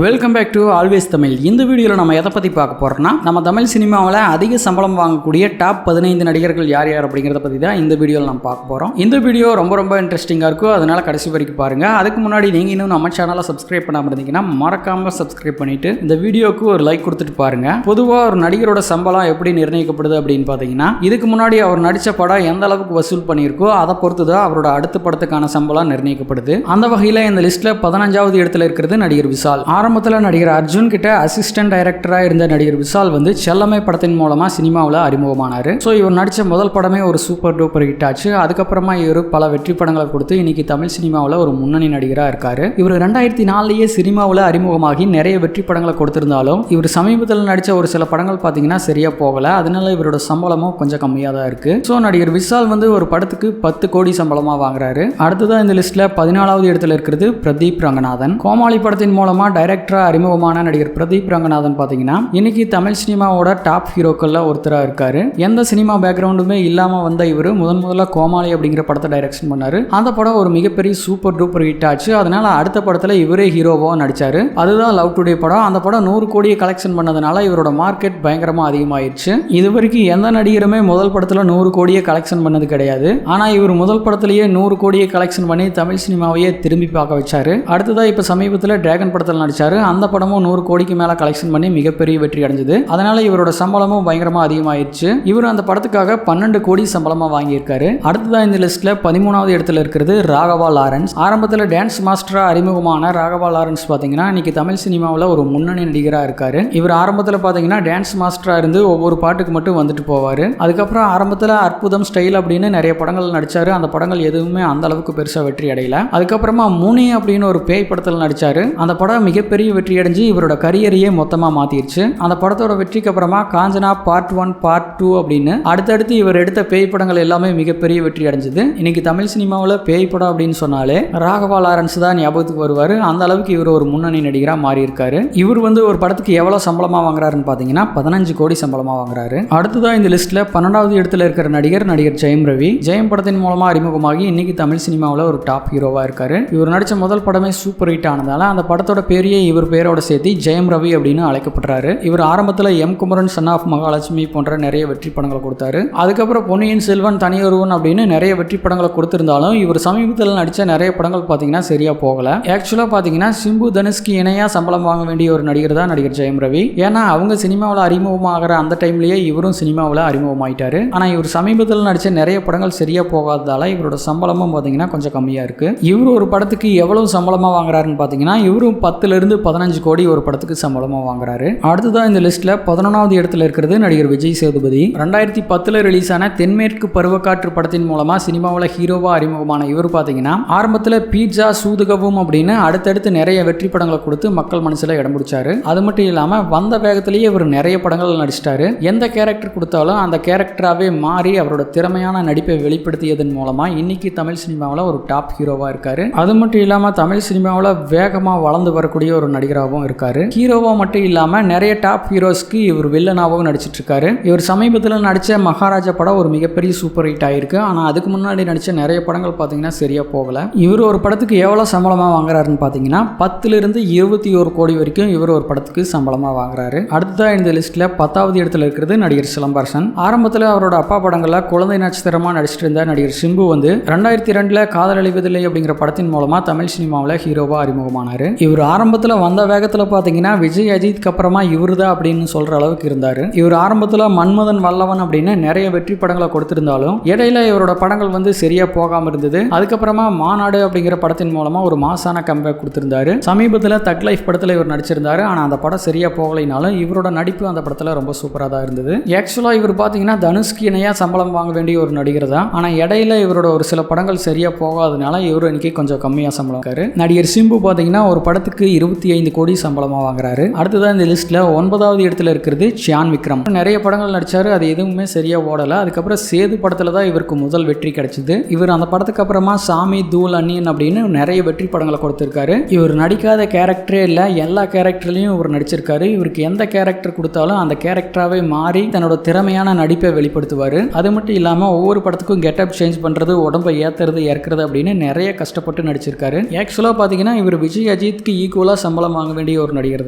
Welcome back to always Tamil. இந்த வீடியோவில் நம்ம எதை பற்றி பார்க்க போகிறோம்னா, நம்ம தமிழ் சினிமாவில் அதிக சம்பளம் வாங்கக்கூடிய டாப் 15 நடிகர்கள் யார் யார் அப்படிங்கிறத பற்றி தான் இந்த வீடியோவில் நம்ம பார்க்க போகிறோம். இந்த வீடியோ ரொம்ப இன்ட்ரெஸ்டிங்காக இருக்கும், அதனால கடைசி வரைக்கும் பாருங்கள். அதுக்கு முன்னாடி நீங்கள் இன்னும் நம்ம சேனலை சப்ஸ்கிரைப் பண்ணாமல் இருந்தீங்கன்னா மறக்காமல் சப்ஸ்கிரைப் பண்ணிவிட்டு இந்த வீடியோவுக்கு ஒரு லைக் கொடுத்துட்டு பாருங்கள். பொதுவாக ஒரு நடிகரோட சம்பளம் எப்படி நிர்ணயிக்கப்படுது அப்படின்னு பார்த்தீங்கன்னா, இதுக்கு முன்னாடி அவர் நடித்த படம் எந்த அளவுக்கு வசூல் பண்ணியிருக்கோ அதை பொறுத்து தான் அவரோட அடுத்த படத்துக்கான சம்பளம் நிர்ணயிக்கப்படுது. அந்த வகையில் இந்த லிஸ்ட்டில் 15வது இடத்துல இருக்கிறது நடிகர் விஷால். ஆரம்பத்தில் நடிகர் அர்ஜுன் கிட்ட அசிஸ்டன்ட் டைரக்டராக இருந்த நடிகர் விஷால் செல்லமை படத்தின் மூலமா சினிமாவில் அறிமுகமானார். ஸோ இவர் நடித்த முதல் படமே ஒரு சூப்பர் டூப்பர் ஹிட் ஆச்சு. அதுக்கப்புறமா இவர் பல வெற்றி படங்களை கொடுத்து இன்னைக்கு தமிழ் சினிமாவில் ஒரு முன்னணி நடிகராக இருக்காரு. இவர் 2004 சினிமாவில் அறிமுகமாகி நிறைய வெற்றி படங்களை கொடுத்திருந்தாலும் இவர் சமீபத்தில் நடித்த ஒரு சில படங்கள் பார்த்தீங்கன்னா சரியா போகல. அதனால இவரோட சம்பளமும் கொஞ்சம் கம்மியாக தான் இருக்கு. ஸோ நடிகர் விஷால் ஒரு படத்துக்கு 10 கோடி சம்பளமா வாங்குறாரு. அடுத்ததான் இந்த லிஸ்ட்ல 14வது இடத்துல இருக்கிறது பிரதீப் ரங்கநாதன். கோமாளி படத்தின் மூலமா டைரக்டரா அறிமுகமான நடிகர் பிரதீப் ரங்கநாதன் பாத்தீங்கன்னா இன்னைக்கு தமிழ் சினிமாவோட டாப் ஹீரோக்கள்ல ஒருத்தராக இருக்காரு. எந்த சினிமா பேக்ரவுண்டுமே இல்லாம வந்த இவர் முதல்ல கோமாளி அப்படிங்கிற படத்தை டைரக்ஷன் பண்ணாரு. அந்த படம் ஒரு மிகப்பெரிய சூப்பர் டூப்பர் ஹிட் ஆச்சு. அதனால அடுத்த படத்துல இவரே ஹீரோவா நடிச்சாரு. அதுதான் லவ் டுடே படம். அந்த படம் 100 கோடியை கலெக்ஷன் பண்ணதுனால இவரோட மார்க்கெட் பயங்கரமா அதிகமாயிருச்சு. இதுவரைக்கும் எந்த நடிகருமே முதல் படத்துல 100 கோடியை கலெக்ஷன் பண்ணது கிடையாது. ஆனா இவர் முதல் படத்திலேயே 100 கோடியை கலெக்ஷன் பண்ணி தமிழ் சினிமாவையே திரும்பி பார்க்க வச்சாரு. அடுத்ததா இப்ப சமீபத்தில் டிராகன் படத்தில் நடிச்சாரு. அந்த படமும் 100 கோடிக்கு மேல கலெக்ஷன் பண்ணி மிகப்பெரிய வெற்றி அடைஞ்சது. அதனால இவரோட சம்பளமும் பயங்கரமா அதிகமாயிருச்சு. இவர் அந்த படத்துக்காக 12 கோடி சம்பளமா வாங்கியிருக்காரு. அடுத்ததான் இந்த லிஸ்ட்ல 13வது இடத்துல இருக்கிறது ராகவா லாரன்ஸ். ஆரம்பத்தில் டான்ஸ் மாஸ்டரா அறிமுகமான ராகவா லாரன்ஸ் பாத்தீங்கன்னா இன்னைக்கு தமிழ் சினிமாவில் ஒரு முன்னணி நடிகராக இருக்காரு. இவர் ஆரம்பத்தில் பாத்தீங்கன்னா டான்ஸ் மாஸ்டரா இருந்து ஒவ்வொரு பாட்டுக்கு மட்டும் வந்துட்டு போவாரு. அதுக்கப்புறம் ஆரம்பத்தில் அற்புதம் ஸ்டைல் அப்படின்னு நிறைய படங்கள் நடிச்சாரு. அந்த படங்கள் எதுவுமே அந்த அளவுக்கு பெருசா வெற்றி அடையல. அதுக்கப்புறமா முனி அப்படின்னு ஒரு பேய் படத்தில் நடிச்சாரு. அந்த படம் மிகப்பெரிய வெற்றி அடைஞ்சு இவரோட கரியரையே மொத்தமா மாத்திருச்சு. அந்த படத்தோட வெற்றிக்கு அப்புறமா காஞ்சனா பார்ட் 1 பார்ட் 2 அப்படின்னு அடுத்தடுத்து இவர் எடுத்த பேய் படங்கள் எல்லாமே மிகப்பெரிய வெற்றி அடைஞ்சது. இன்னைக்கு தமிழ் சினிமாவில் பேய் படம் அப்படின்னு சொன்னாலே ராகவா லாரன்ஸ் தான் ஞாபகத்துக்கு வருவாரு. அந்த அளவுக்கு இவர் ஒரு முன்னணி நடிகரா மாறி இருக்காரு. இவர் ஒரு படத்துக்கு எவ்வளவு சம்பளமா வாங்குறாருன்னு பாத்தீங்கன்னா 15 கோடி சம்பளமா வாங்குறாரு. அடுத்ததான் இந்த லிஸ்ட்ல 12வது இடத்துல இருக்கிற நடிகர் ஜெயம் ரவி. ஜெயம் படத்தின் மூலமா அறிமுகமாகி இன்னைக்கு தமிழ் சினிமாவில் ஒரு டாப் ஹீரோவா இருக்காரு. இவர் நடிச்ச முதல் படமே சூப்பர் ஹிட் ஆனதால அந்த படத்தோட பேரையே இவர் பேரோட சேர்த்து ஜெயம் ரவி அப்படின்னு அழைக்கப்படுறாரு. இவர் ஆரம்பத்தில் M Kumaran son of Mahalakshmi போன்ற நிறைய வெற்றி படங்களை கொடுத்தாரு. அதுக்கப்புறம் பொன்னியின் செல்வன் தனியொருவன் அப்படின்னு நிறைய வெற்றி படங்களை கொடுத்திருந்தாலும் இவர் சமீபத்தில் நடிச்ச நிறைய படங்கள் பார்த்தீங்கன்னா சரியா போகல. ஆக்சுவலா பார்த்தீங்கன்னா சிம்பு தனுஷ்க்கு இணையா சம்பளம் வாங்க வேண்டிய ஒரு நடிகர் தான் நடிகர் ஜெயம் ரவி. ஏன்னா அவங்க சினிமாவில் அறிமுகமாகிற அந்த டைம்லயே இவரும் சினிமாவில் அறிமுகமாயிட்டாரு. ஆனா இவர் சமீபத்தில் நடிச்ச நிறைய படங்கள் சரியா போகாததால இவரோட சம்பளமும் பார்த்தீங்கன்னா கொஞ்சம் கம்மியா இருக்கு. இவர் ஒரு படத்துக்கு எவ்வளவு சம்பளமா வாங்குறாருன்னு பார்த்தீங்கன்னா இவரும் 10 இருந்து 15 கோடி ஒரு படத்துக்கு சம்பளமா வாங்குறாரு. அடுத்ததான் இந்த லிஸ்ட்ல 11வது இடத்துல இருக்கிறது நடிகர் விஜய் சேதுபதி. 2010 ரிலீஸ் ஆன தென்மேற்கு பருவக்காற்று படத்தின் மூலமா சினிமாவில் ஹீரோவா அறிமுகமான இவர் பாத்தீங்கன்னா ஆரம்பத்தில் பீட்சா சூதுகவும் அப்படின்னு அடுத்தடுத்து நிறைய வெற்றி படங்களை கொடுத்து மக்கள் மனசுல இடம் பிடிச்சாரு. அது மட்டும் இல்லாம வந்த வேகத்திலேயே இவர் நிறைய படங்கள் நடிச்சிட்டாரு. எந்த கேரக்டர் கொடுத்தாலும் அந்த கேரக்டராகவே மாறி அவரோட திறமையான நடிப்பை வெளிப்படுத்தியதன் மூலமா இன்னைக்கு தமிழ் சினிமாவில் ஒரு டாப் ஹீரோவா இருக்காரு. அது மட்டும் இல்லாம தமிழ் சினிமாவில் வேகமா வளர்ந்து வரக்கூடிய ஒரு நடிகராகவும் இருக்காரு. ஹீரோவா மட்டும் இல்லாம நிறைய டாப் ஹீரோஸ்க்கு இவர் வில்லனாகவும் நடிச்சிட்டு இருக்காரு. இவர் சமீபத்தில் நடிச்ச மகாராஜா படம் ஒரு மிகப்பெரிய சூப்பர் ஹிட் ஆயிருக்கு. ஆனா அதுக்கு முன்னாடி நடிச்ச நிறைய படங்கள் பாத்தீங்கன்னா சரியா போகல. இவர் ஒரு படத்துக்கு எவ்வளவு சம்பளமா வாங்குறாருன்னு பாத்தீங்கன்னா 10 இருந்து 21 கோடி வரைக்கும் இவர் ஒரு படத்துக்கு சம்பளமா வாங்குறாரு. அடுத்ததா இந்த லிஸ்ட்ல 10வது இடத்துல இருக்கிறது நடிகர் சிலம்பரசன். ஆரம்பத்தில் அவரோட அப்பா படங்கள்ல குழந்தை நட்சத்திரமா நடிச்சிட்டு இருந்த நடிகர் சிம்பு 2002 காதல் அழிவதில்லை அப்படிங்கிற படத்தின் மூலமா தமிழ் சினிமாவில் ஹீரோவா அறிமுகமானாரு. இவர் ஆரம்பத்தில் வந்த வேகத்தில் பாத்தீங்கன்னா விஜய் அஜித்க்கு அப்புறமா இவருதான் அப்படின்னு சொல்ற அளவுக்கு இருந்தாரு. இவர் ஆரம்பத்தில் மன்மதன் வல்லவன் அப்படின்னு நிறைய வெற்றி படங்களை கொடுத்திருந்தாலும் இடையில இவரோட படங்கள் சரியா போகாம இருந்தது. அதுக்கப்புறமா மாநாடு அப்படிங்கிற படத்தின் மூலமா ஒரு மாசான கம்பேக் கொடுத்திருந்தாரு. சமீபத்தில் தக் லைஃப் படத்துல இவர் நடிச்சிருந்தாரு. ஆனா அந்த படம் சரியா போகலைனாலும் இவரோட நடிப்பு அந்த படத்துல ரொம்ப சூப்பரா தான் இருந்தது. ஆக்சுவலா இவர் பாத்தீங்கன்னா தனுஷ்க்கு இணையா சம்பளம் வாங்க வேண்டிய ஒரு நடிகர் தான். ஆனா இடையில இவரோட ஒரு சில படங்கள் சரியா போகாதனால இவரு இன்னைக்கு கொஞ்சம் கம்மியா சம்பளம் இருக்காரு. நடிகர் சிம்பு பாத்தீங்கன்னா ஒரு படத்துக்கு 25 கோடி சம்பளமா வாங்குறாரு. அடுத்ததான் இந்த லிஸ்ட்ல 9வது இடத்துல இருக்கிறது சியான் விக்ரம். நிறைய படங்கள் நடிச்சாரு. அது எதுவுமே சரியா ஓடல. அதுக்கப்புறம் சேது படத்துல தான் இவருக்கு முதல் வெற்றி கிடைச்சது. இவர் அந்த படத்துக்கு அப்புறமா சாமி தூள் அன்னியன் அப்படின்னு நிறைய வெற்றி படங்களை கொடுத்திருக்காரு. இவர் நடிக்காத கேரக்டரே இல்ல, எல்லா கேரக்டர்லயும் இவர் நடிச்சிருக்காரு. இவருக்கு எந்த கேரக்டர் கொடுத்தாலும் அந்த கேரக்டராகவே மாறி தன்னோட திறமையான நடிப்பை வெளிப்படுத்துவாரு. அது மட்டும் இல்லாம ஒவ்வொரு படத்துக்கும் கெட்டப் சேஞ்ச் பண்றது, உடம்பை ஏத்துறது இறக்குறது அப்படின்னு நிறைய கஷ்டப்பட்டு நடிச்சிருக்காரு. ஆக்சுவலா பாத்தீங்கன்னா இவர் விஜய் அஜித்க்கு ஈக்குவலா சம்பளம் வாங்க வேண்டிய ஒரு நடிகர்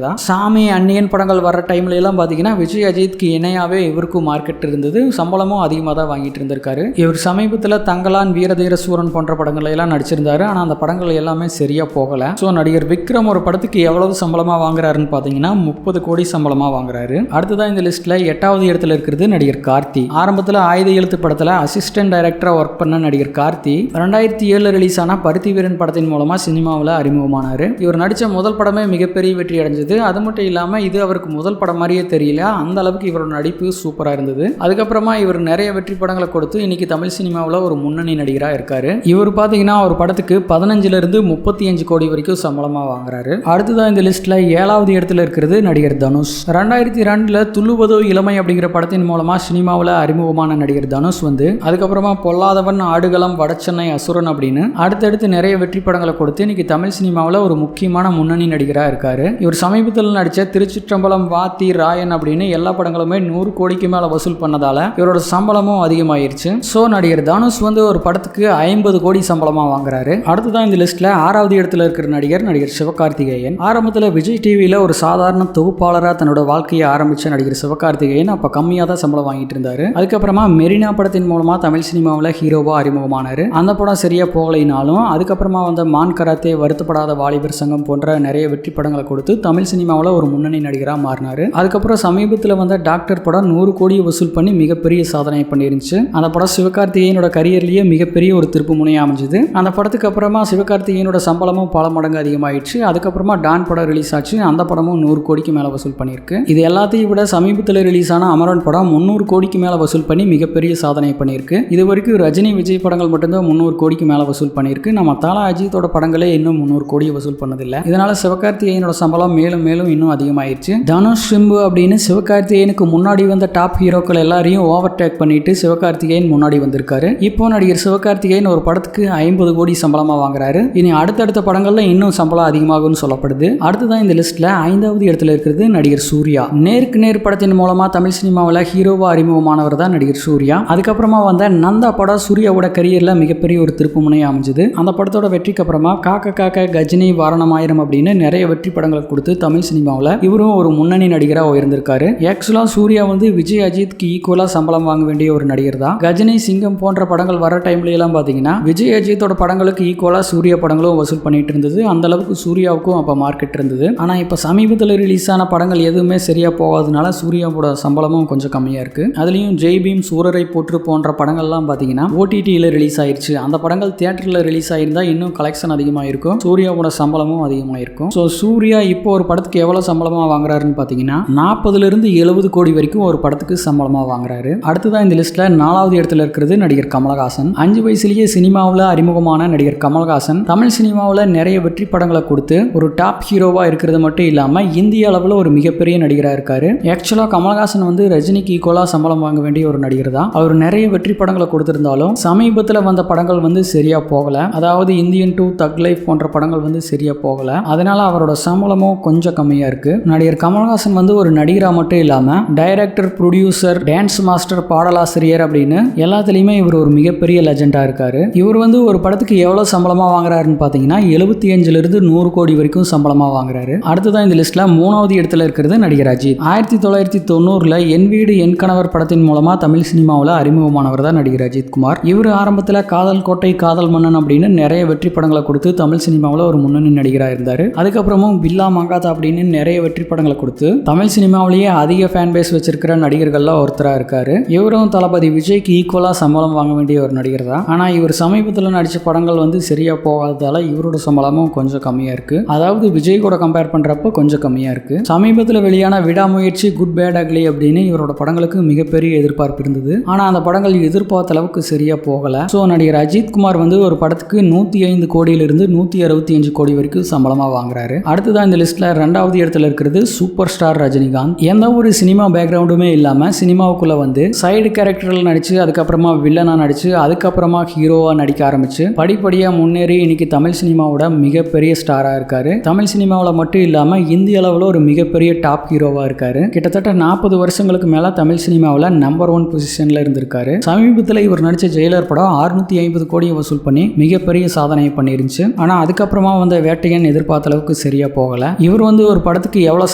தான். சாமி, அந்நியன் படங்கள் வர டைம்ல எல்லாம் பாத்தீங்கன்னா விஜய் அஜித்க்கு இணையாவே இவருக்கும் மார்க்கெட் இருந்தது. சம்பளமும் அதிகமாக தான் வாங்கிட்டு இருந்திருக்காரு. இவர் சமீபத்தில் தங்கலான், வீரதீர சூரன் போன்ற படங்கள் எல்லாம் நடிச்சிருந்தாரு. ஆனா அந்த படங்கள் எல்லாமே சரியா போகல. ஸோ நடிகர் விக்ரம் ஒரு படத்துக்கு எவ்வளவு சம்பளமா வாங்குறாருன்னு பாத்தீங்கன்னா 30 கோடி சம்பளமா வாங்குறாரு. அடுத்ததான் இந்த லிஸ்ட்ல 8வது இடத்துல இருக்கிறது நடிகர் கார்த்தி. ஆரம்பத்தில் ஆயுத எழுத்து படத்துல அசிஸ்டன்ட் டைரக்டரா ஒர்க் பண்ண நடிகர் கார்த்தி 2007 ரிலீஸ் ஆன பருத்தி வீரன் படத்தின் மூலமா சினிமாவில் அறிமுகமானாரு. இவர் நடிச்ச முதல் படமே மிகப்பெரிய வெற்றி அடைஞ்சது. அது மட்டும் இல்லாம இது அவருக்கு முதல் படம் மாதிரியே தெரியல, அந்த அளவுக்கு இவரோட நடிப்பு சூப்பரா இருந்தது. அதுக்கப்புறமா இவர் நிறைய வெற்றி படங்களை கொடுத்து இன்னைக்கு தமிழ் சினிமாவில் ஒரு முன்னணி நடிகராக இருக்காரு. இவர் பாத்தீங்கன்னா ஒரு படத்துக்கு 15 இருந்து 35 கோடி வரைக்கும் சம்பளமா வாங்குறாரு. அடுத்ததான் இந்த லிஸ்ட்ல 7வது இடத்துல இருக்கிறது நடிகர் தனுஷ். 2002 துள்ளுவதோ இளமை அப்படிங்கிற படத்தின் மூலமா சினிமாவில் அறிமுகமான நடிகர் தனுஷ் அதுக்கப்புறமா பொல்லாதவன், ஆடுகளம், வடச்சென்னை, அசுரன் அப்படின்னு அடுத்தடுத்து நிறைய வெற்றி படங்களை கொடுத்து இன்னைக்கு தமிழ் சினிமாவில் ஒரு முக்கியமான முன்னணி நடிகராக இருக்காரு. இவர் சமீபத்தில் நடிச்ச திருச்சிற்றம்பலம், வாத்தி, ராயன் அப்படின்னு எல்லா படங்களுமே 100 கோடிக்கு மேல வசூல் பண்ணதால இவரோட சம்பளமும் அதிகமாயிருச்சு. சோ நடிகர் தனுஷ் ஒரு படத்துக்கு 50 கோடி சம்பளமா வாங்குறாரு. அடுத்ததான் இந்த லிஸ்ட்ல 6வது இடத்துல இருக்கிற நடிகர் சிவகார்த்திகேயன். ஆரம்பத்தில் விஜய் டிவியில ஒரு சாதாரண தொகுப்பாளராக தன்னோட வாழ்க்கையை ஆரம்பிச்ச நடிகர் சிவகார்த்திகேயன் அப்ப கம்மியாக தான் சம்பளம் வாங்கிட்டு இருந்தாரு. அதுக்கப்புறமா மெரினா படத்தின் மூலமா தமிழ் சினிமாவில் ஹீரோவா அறிமுகமானாரு. அந்த படம் சரியா போகலைனாலும் அதுக்கப்புறமா மான் கராத்தே, வருத்தப்படாத வாலிபர் சங்கம் போன்ற நிறைய வெற்றி படங்களை கொடுத்து தமிழ் சினிமாவில் ஒரு முன்னணி நடிகராக மாறினாரு. அதுக்கப்புறம் சமீபத்தில் டாக்டர் படம் 100 கோடியை வசூல் பண்ணி மிகப்பெரிய சாதனை பண்ணிருந்துச்சு. அந்த படம் சிவகார்த்திகேயனோட கரியர்லயே மிகப்பெரிய ஒரு திருப்பு முனையா அமைஞ்சது. அந்த படத்துக்கு அப்புறமா சிவகார்த்திகேயனோட சம்பளமும் பல மடங்கு அதிகமாயிடுச்சு. அதுக்கப்புறமா டான் படம் ரிலீஸ் ஆச்சு. அந்த படமும் 100 கோடிக்கு மேல வசூல் பண்ணிருக்கு. இது எல்லாத்தையும் விட சமீபத்தில் ரிலீஸ் ஆன அமரன் படம் 300 கோடிக்கு மேல வசூல் பண்ணி மிகப்பெரிய சாதனை பண்ணிருக்கு. இது வரைக்கும் ரஜினி, விஜய் படங்கள் மட்டும்தான் 300 கோடிக்கு மேல வசூல் பண்ணிருக்கு. நம்ம தல அஜித்தோட படங்களே இன்னும் 300 கோடியை வசூல் பண்ணதில்லை. இதனால சிவகார்த்திகேயனோட சம்பளம் மேலும் மேலும் இன்னும் அதிகமாயிருச்சு. தனுஷ், சிம்பு அப்படின்னு சிவகார்த்திகேயனுக்கு முன்னாடி வந்த டாப் ஹீரோக்கள் எல்லாரையும் ஓவர்டேக் பண்ணிட்டு சிவகார்த்திகேயன் முன்னாடி வந்திருக்காரு. இப்போ நடிகர் சிவகார்த்திகேயன் ஒரு படத்துக்கு 50 கோடி சம்பளமா வாங்குறாரு. இனி அடுத்தடுத்த படங்கள்ல இன்னும் சம்பளம் அதிகமாகும்னு சொல்லப்படுது. அடுத்ததான் இந்த லிஸ்ட்ல 5வது இடத்துல இருக்கிறது நடிகர் சூர்யா. நேருக்கு நேர் படத்தின் மூலமா தமிழ் சினிமாவில் ஹீரோவா அறிமுகமானவர் தான் நடிகர் சூர்யா. அதுக்கப்புறமா நந்தா படம் சூர்யாவோட கரியர்ல மிகப்பெரிய ஒரு திருப்பு முனையா அமைஞ்சது. அந்த படத்தோட வெற்றிக்கு அப்புறமா காக்க காக்க, கஜினி, வாரணமாயிரம் அப்படின்னு நிறைய வெற்றி படங்களை கொடுத்து தமிழ் சினிமாவில் இவரும் ஒரு முன்னணி நடிகராக உயர்ந்திருக்காரு. ஆக்சுவலா சூர்யா விஜய் அஜித்க்கு ஈக்குவலா சம்பளம் வாங்க வேண்டிய ஒரு நடிகர் தான். கஜினி, சிங்கம் போன்ற படங்கள் வர டைம்ல எல்லாம் பாத்தீங்கன்னா விஜய் அஜித்தோட படங்களுக்கு ஈக்குவலா சூர்யா படங்களும் வசூல் பண்ணிட்டு இருந்தது. அந்த அளவுக்கு சூர்யாவுக்கும் அப்ப மார்க்கெட் இருந்தது. ஆனா இப்ப சமீபத்தில் ரிலீஸ் ஆன படங்கள் எதுவுமே சரியா போகாதனால சூர்யாவோட சம்பளமும் கொஞ்சம் கம்மியா இருக்கு. அதுலயும் ஜெய் பீம், சூரரை போற்று போன்ற படங்கள்லாம் பாத்தீங்கன்னா ஓடிடியில ரிலீஸ் ஆயிருச்சு. அந்த படங்கள் தியேட்டர்ல ரிலீஸ் ஆயிருந்தா இன்னும் கலெக்ஷன் அதிகமாயிருக்கும், சூர்யாவோட சம்பளமும் அதிகமாயிருக்கும். ஸோ சூர்யா இப்போ ஒரு படத்துக்கு எவ்வளவு சம்பளமா வாங்குறாருன்னு பாத்தீங்கன்னா 40 இருந்து 70 கோடி வரைக்கும் ஒரு படத்துக்கு சம்பளமா வாங்குறாரு. அடுத்ததான் இந்த லிஸ்ட்ல 4வது இடத்துல இருக்கிறது நடிகர் கமலஹாசன். 5 வயசுலயே சினிமாவில் அறிமுகமான நடிகர் கமலஹாசன் தமிழ் சினிமாவில் நிறைய வெற்றி படங்களை கொடுத்து ஒரு டாப் ஹீரோவா இருக்கிறது மட்டும் இல்லாம இந்திய அளவில் ஒரு மிகப்பெரிய நடிகராக இருக்காரு. ஆக்சுவலா கமலஹாசன் ரஜினிக்கு ஈக்குவலா சம்பளம் வாங்க வேண்டிய ஒரு நடிகர் தான். அவர் நிறைய வெற்றி படங்களை கொடுத்திருந்தாலும் சமீபத்தில் வந்த படங்கள் சரியா போகல. அதாவது இந்தியன் 2, தக் லைஃப் போன்ற படங்கள் சரியா போகல. அதனால அவரோட சம்பளமும் கொஞ்சம் கம்மியா இருக்கு. நடிகர் கமலஹாசன் ஒரு நடிகரா மட்டும் இல்லாம டைரக்டர், ப்ரொடியூசர், டான்ஸ் மாஸ்டர், பாடலாசிரியர் அப்படின்னு எல்லாத்துலயுமே இவர் ஒரு மிகப்பெரிய லெஜெண்டா இருக்காரு. இவர் ஒரு படத்துக்கு எவ்வளவு சம்பளமா வாங்குறாருன்னு பாத்தீங்கன்னா 75 இருந்து 100 கோடி வரைக்கும் சம்பளமா வாங்குறாரு. அடுத்ததான் இந்த லிஸ்ட்ல 3வது இடத்துல இருக்கிறது நடிகர் அஜித். 1990 என் வீடு என் கணவர் படத்தின் மூலமா தமிழ் சினிமாவில் அறிமுகமானவர் தான் நடிகர் அஜித் குமார். இவர் ஆரம்பத்தில் காதல் கோட்டை, காதல் மன்னன் அப்படின்னு நிறைய வெற்றி படங்களை கொடுத்து தமிழ் சினிமாவில் ஒரு முன்னணி நடிகராக இருந்தார். அதுக்கப்புறமும் பில்லா மங்காத்தா அப்படின்னு நிறைய வெற்றி படங்களை கொடுத்து தமிழ் சினிமாவிலேயே அதிக ஃபேன் பேஸ் வச்சிருக்கிற நடிகர்கள்ல ஒருத்தராக இருக்காரு. இவரும் தளபதி விஜய்க்கு ஈக்குவலா சம்பளம் வாங்க வேண்டிய ஒரு நடிகர் தான். ஆனா இவர் சமீபத்தில் நடிச்ச படங்கள் சரியா போகாததால இவரோட சம்பளமும் கொஞ்சம் கம்மியா இருக்கு. அதாவது விஜய் கூட கம்பேர் பண்றப்ப கொஞ்சம் கம்மியா இருக்கு. சமீபத்தில் வெளியான விடாமுயற்சி, குட் பேட் அக்லி அப்படின்னு இவரோட படங்களுக்கு மிகப்பெரிய எதிர்பார்ப்பு இருந்தது. ஆனா அந்த படங்கள் எதிர்பார்த்த அளவுக்கு சரியா போகல. சோ நடிகர் அஜித் குமார் ஒரு படத்துக்கு 105 கோடியிலிருந்து 165 கோடி வரைக்கும் சம்பளமா வாங்குறாரு. அடுத்ததான் இந்த லிஸ்ட்ல 2வது இடத்துல இருக்கிறது சூப்பர் ஸ்டார் ரஜினிகாந்த். எந்த ஒரு சினிமா பேக்ரவுண்டுமே இல்லாம சினிமாவுக்குள்ள சைடு கேரக்டர்ல நடிச்சு அதுக்கப்புறமா வில்லனா நடிச்சு அதுக்கப்புறமா ஹீரோவா நடிக்க ஆரம்பிச்சு படிப்படியா முன்னேறி இன்னைக்கு தமிழ் சினிமாவோட மிகப்பெரிய ஸ்டாரா இருக்காரு. தமிழ் சினிமாவில் மட்டும் இல்லாம இந்திய அளவில் ஒரு மிகப்பெரிய டாப் ஹீரோவா இருக்காரு. கிட்டத்தட்ட 40 வருஷங்களுக்கு மேல தமிழ் சினிமாவில் நம்பர் 1 பொசிஷன்ல இருந்திருக்காரு. சமீபத்தில் இவர் நடிச்ச ஜெயிலர் படம் 650 கோடியை வசூல் பண்ணி மிகப்பெரிய சாதனை பண்ணிருந்துச்சு. ஆனா அதுக்கப்புறமா வேட்டையன் எதிர்பார்த்த அளவுக்கு சரியா போகல. இவர் வந்து ஒரு படத்துக்கு எவ்வளவு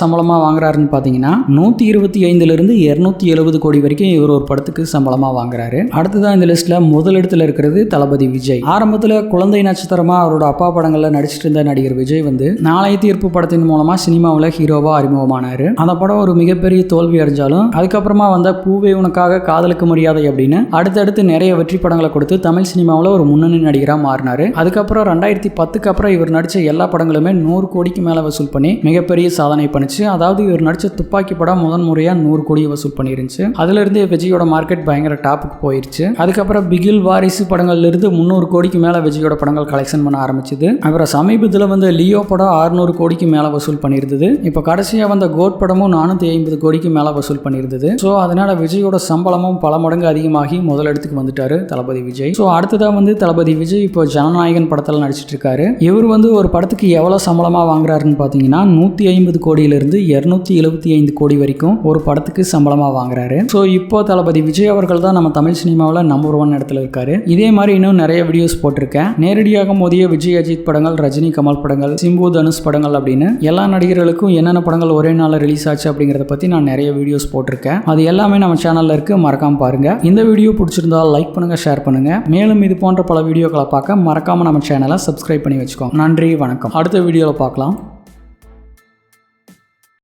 சம்பளமா வாங்குறாருன்னு பாத்தீங்கன்னா 125 இருந்து 270 கோடி வரைக்கும் இவர் ஒரு படத்துக்கு சம்பளமா வாங்குறாரு. அடுத்ததான் இந்த லிஸ்ட்ல முதலிடத்துல இருக்கிறது தளபதி விஜய். ஆரம்பத்துல குழந்தை நட்சத்திரமா அவரோட அப்பா படங்கள்ல நடிச்சிட்டு இருந்த நடிகர் விஜய் வந்து நாளைய தீர்ப்பு படத்தின் மூலமா சினிமாவில் ஹீரோவா அறிமுகமானாரு. அந்த படம் ஒரு மிகப்பெரிய தோல்வி அடைஞ்சாலும் அதுக்கப்புறமா வந்த பூவே உனக்காக காதலுக்கு மரியாதை அப்படின்னு அடுத்தடுத்து நிறைய வெற்றி படங்களை கொடுத்து தமிழ் சினிமாவில் ஒரு முன்னணி நடிகரா மாறினாரு. அதுக்கப்புறம் 2010க்கு அப்புறம் இவர் நடிச்ச எல்லா படங்களுமே 100 கோடிக்கு மேல வசூல் பண்ணி மிகப்பெரிய சாதனை பண்ணிச்சு. அதாவது இவர் நடிச்ச துப்பாக்கி படம் முதன் முறையா 100 கோடி வசூல் பண்ணிருந்துச்சு. அதுல இருந்து விஜயோட மார்க்கெட் பயங்கர டாப்புக்கு போயிருச்சு. அதுக்கப்புறம் பிகில், வாரிசு படங்கள்ல இருந்து 300 கோடிக்கு மேல விஜயோட படங்கள் கலெக்ஷன் பண்ண ஆரம்பிச்சது. அப்புறம் சமீபத்தில் வந்து லியோ படம் 600 கோடிக்கு மேல வசூல் பண்ணியிருந்தது. இப்போ கடைசியா வந்த கோட் படமும் 450 கோடிக்கு மேல வசூல் பண்ணியிருந்தது. ஸோ அதனால விஜயோட சம்பளமும் பல மடங்கு அதிகமாகி முதலிடத்துக்கு வந்துட்டாரு தளபதி விஜய். ஸோ அடுத்ததான் வந்து தளபதி விஜய் இப்போ ஜனநாயகன் படத்தில் நடிச்சிட்டு இருக்காரு. இவர் வந்து ஒரு படத்துக்கு எவ்வளவு சம்பளமா வாங்குறாருன்னு பாத்தீங்கன்னா 150 கோடியிலிருந்து 275 கோடி வரைக்கும் ஒரு படத்துக்கு சம்பளமா வாங்குறாரு. ஸோ இப்போ தளபதி விஜய் அவர்கள் தான் நம்ம தமிழ் சினிமாவில் நம்பர் 1 இடத்துல இருக்காரு. இதே மாதிரி இன்னும் நிறைய வீடியோஸ் போட்டிருக்கேன். நேரடியாக மோதிய விஜய், அஜித் படங்கள், ரஜினி, கமல் படங்கள், சிம்பு, தனுஷ் படங்கள் அப்படின்னு எல்லா நடிகர்களுக்கும் என்னென்ன படங்கள் ஒரே நாள் ரிலீஸ் ஆச்சு அப்படிங்கறத பத்தி நான் நிறைய வீடியோஸ் போட்டிருக்கேன். அது எல்லாமே நம்ம சேனல்ல இருக்கு, மறக்காம பாருங்க. இந்த வீடியோ பிடிச்சிருந்தா லைக் பண்ணுங்க, ஷேர் பண்ணுங்க. மேலும் இது போன்ற பல வீடியோக்களை பார்க்க மறக்காம நம்ம சேனலை சப்ஸ்கிரைப் பண்ணி வச்சுக்கோங்க. நன்றி, வணக்கம். அடுத்த வீடியோவில் பார்க்கலாம்.